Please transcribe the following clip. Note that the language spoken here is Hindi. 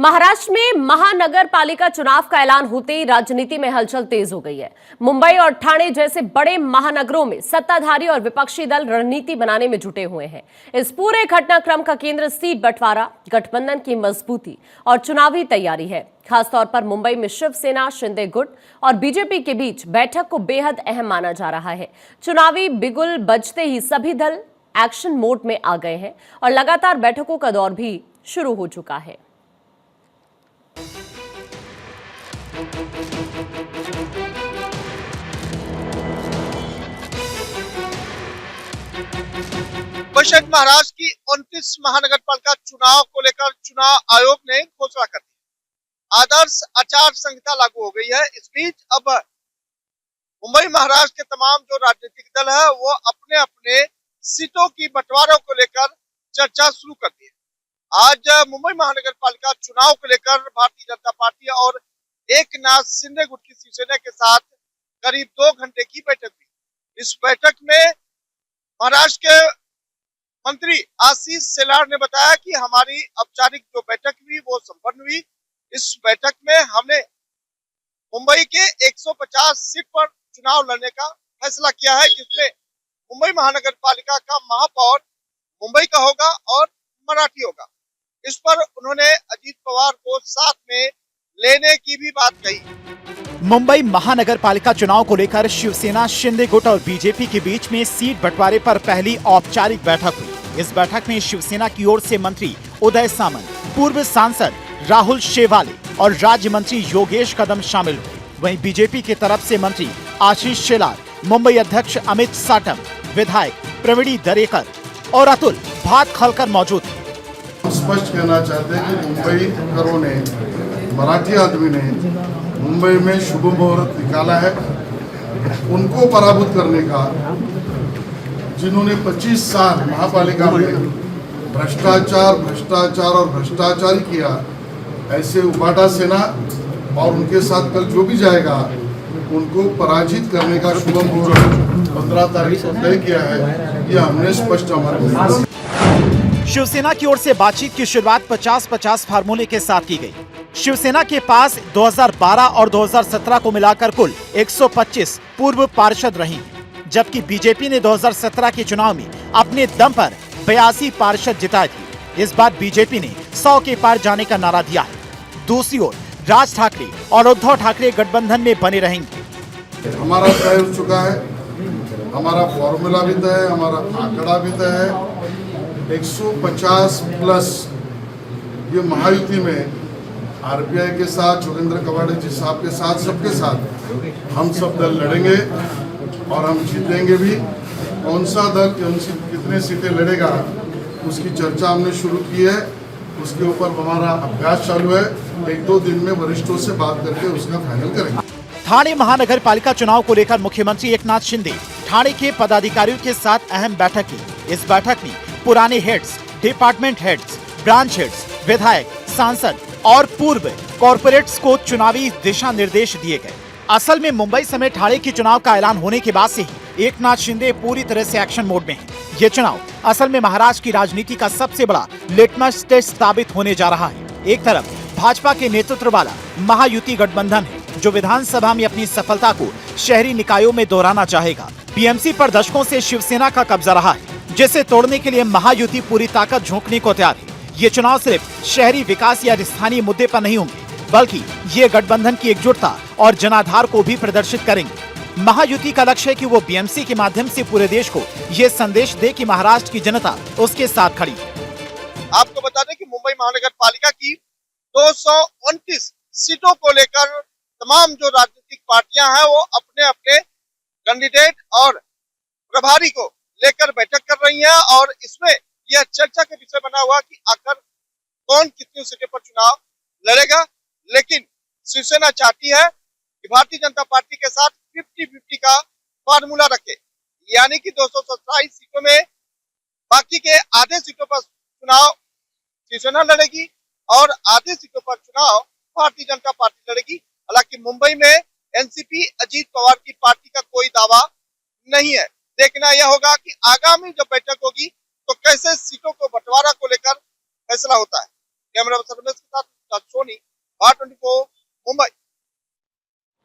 महाराष्ट्र में महानगर पालिका चुनाव का ऐलान होते ही राजनीति में हलचल तेज हो गई है। मुंबई और ठाणे जैसे बड़े महानगरों में सत्ताधारी और विपक्षी दल रणनीति बनाने में जुटे हुए हैं। इस पूरे घटनाक्रम का केंद्र सीट बंटवारा, गठबंधन की मजबूती और चुनावी तैयारी है। खासतौर पर मुंबई में शिवसेना, शिंदे गुट और बीजेपी के बीच बैठक को बेहद अहम माना जा रहा है। चुनावी बिगुल बजते ही सभी दल एक्शन मोड में आ गए हैं और लगातार बैठकों का दौर भी शुरू हो चुका है। महाराष्ट्र की 29 महानगर पालिका चुनाव को लेकर चुनाव आयोग ने घोषणा कर दी। आदर्श आचार संहिता लागू हो गई है। इस बीच अब मुंबई महाराष्ट्र के तमाम जो राजनीतिक दल है वो अपने अपने सीटों की बंटवारों को लेकर चर्चा शुरू कर दी है। आज मुंबई महानगर पालिका चुनाव को लेकर भारतीय जनता पार्टी और एकनाथ शिंदे गुट की शिवसेना के साथ करीब 2 घंटे की बैठक हुई। इस बैठक में महाराष्ट्र के मंत्री आशीष शेलार ने बताया कि हमारी औपचारिक जो बैठक हुई वो संपन्न हुई। इस बैठक में हमने मुंबई के 150 सीट पर चुनाव लड़ने का फैसला किया है, जिसमें मुंबई महानगर पालिका का महापौर मुंबई का होगा और मराठी होगा। इस पर उन्होंने अजीत पवार को साथ में लेने की भी बात कही। मुंबई महानगर पालिका चुनाव को लेकर शिवसेना, शिंदे गुट और बीजेपी के बीच में सीट बंटवारे पर पहली औपचारिक बैठक हुई। इस बैठक में शिवसेना की ओर से मंत्री उदय सामंत, पूर्व सांसद राहुल शेवाले और राज्य मंत्री योगेश कदम शामिल हुए। वहीं बीजेपी की तरफ से मंत्री आशीष शेलार, मुंबई अध्यक्ष अमित साटम, विधायक प्रवीणी दरेकर और अतुल भातखलकर मौजूद थे। स्पष्ट कहना चाहते हैं कि मुंबई करों ने, मराठी आदमी ने मुंबई में शुभ मुहूर्त निकाला है। उनको पराभूत करने का, जिन्होंने 25 साल महापालिका में भ्रष्टाचार और भ्रष्टाचार किया, ऐसे उबाटा सेना और उनके साथ कल जो भी जाएगा उनको पराजित करने का शुभ मुहूर्त 15 तारीख को तय किया है। यह हमने स्पष्ट हमारे शिवसेना की ओर से बातचीत की शुरुआत 50-50 फार्मूले के साथ की गई। शिवसेना के पास 2012 और 2017 को मिलाकर कुल 125 पूर्व पार्षद रही हैं, जबकि बीजेपी ने 2017 के चुनाव में अपने दम पर 82 पार्षद जिताए थे। इस बार बीजेपी ने 100 के पार जाने का नारा दिया है। दूसरी ओर राज ठाकरे और उद्धव ठाकरे गठबंधन में बने रहेंगे। हमारा तय हो चुका है, हमारा फॉर्मूला भी तय है, हमारा आंकड़ा भी तय है। 150 प्लस ये महायुति में आरपीआई के साथ, जोगेंद्र कवाड़े जी साहब के साथ, सबके साथ हम सब दल लड़ेंगे और हम जीतेंगे भी। कौन सा दल कितने सीटें लड़ेगा उसकी चर्चा हमने शुरू की है। उसके ऊपर हमारा अभ्यास चालू है। 1-2 दिन में वरिष्ठों से बात करके उसका फाइनल करेंगे। ठाणे महानगर पालिका चुनाव को लेकर मुख्यमंत्री एकनाथ शिंदे ठाणे के पदाधिकारियों के साथ अहम बैठक की। इस बैठक में पुराने heads, department heads, branch heads, विधायक, सांसद और पूर्व कॉर्पोरेट्स को चुनावी दिशा निर्देश दिए गए। असल में मुंबई समेत ठाणे के चुनाव का ऐलान होने के बाद से ही एकनाथ शिंदे पूरी तरह से एक्शन मोड में हैं। ये चुनाव असल में महाराष्ट्र की राजनीति का सबसे बड़ा लिटमस टेस्ट साबित होने जा रहा है। एक तरफ भाजपा के नेतृत्व वाला महायुति गठबंधन है, जो विधानसभा में अपनी सफलता को शहरी निकायों में दोहराना चाहेगा। बीएमसी पर दशकों से शिवसेना का कब्जा रहा है, जिसे तोड़ने के लिए महायुति पूरी ताकत झोंकने को तैयार है। ये चुनाव सिर्फ शहरी विकास या स्थानीय मुद्दे पर नहीं होंगे, बल्कि ये गठबंधन की एकजुटता और जनाधार को भी प्रदर्शित करेंगे। महायुति का लक्ष्य है कि वो बीएमसी के माध्यम से पूरे देश को ये संदेश दे कि महाराष्ट्र की जनता उसके साथ खड़ी है। आपको बता दें कि मुंबई महानगर पालिका की 229 सीटों को लेकर तमाम जो राजनीतिक पार्टियां हैं वो अपने अपने कैंडिडेट और प्रभारी को लेकर बैठक कर रही हैं और इसमें यह चर्चा का विषय बना हुआ कि आखिर कौन कितनी सीटें पर चुनाव लड़ेगा। लेकिन शिवसेना चाहती है कि भारतीय जनता पार्टी के साथ 50-50 का फार्मूला रखे, यानी कि 227 सीटों में बाकी के आधे सीटों पर चुनाव शिवसेना लड़ेगी और आधे सीटों पर चुनाव भारतीय जनता पार्टी लड़ेगी। हालांकि मुंबई में एनसीपी अजीत पवार की पार्टी का कोई दावा नहीं है। देखना यह होगा कि आगामी जब बैठक होगी तो कैसे सीटों को बंटवारा को लेकर फैसला होता है। कैमरा पर्सन रमेश के साथ 24